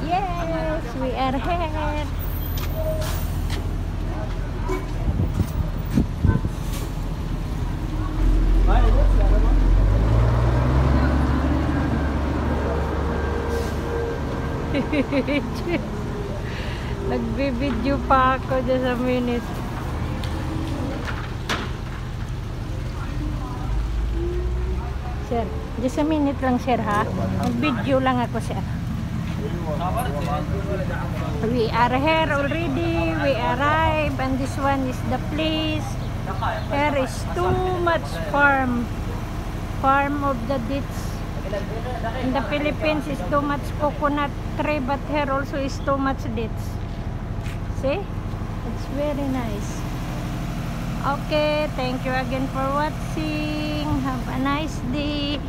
Yes, we are here. Nagbibideo pa ako dyan sa minute. Sir, just a minute lang sir ha. Mag-video lang ako sir. We are here already. We arrived and this one is the place. There is too much farm of the dates. In the Philippines is too much coconut tree, but here also is too much dates. See? It's very nice. Okay, thank you again for watching. Have a nice day.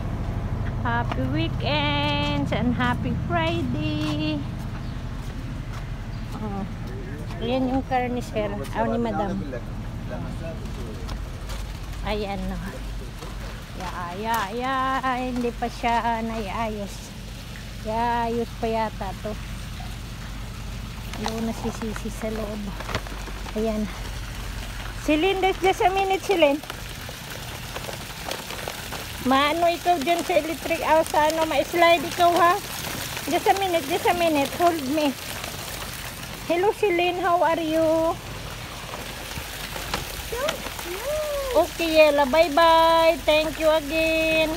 Happy weekends and happy Friday. Oh, ayan yung car ni sir. Ni madam. Ayan no. Hindi pa siya naiayos. Ayos pa yata to. Doon nasisisi sa loob. Ayan. Silin, just a minute Silin. Maano ikaw dyan sa electric sa ano, ma-slide ikaw ha. Just a minute, hold me. Hello Silin, how are you? Okay Yela, bye bye. Thank you again.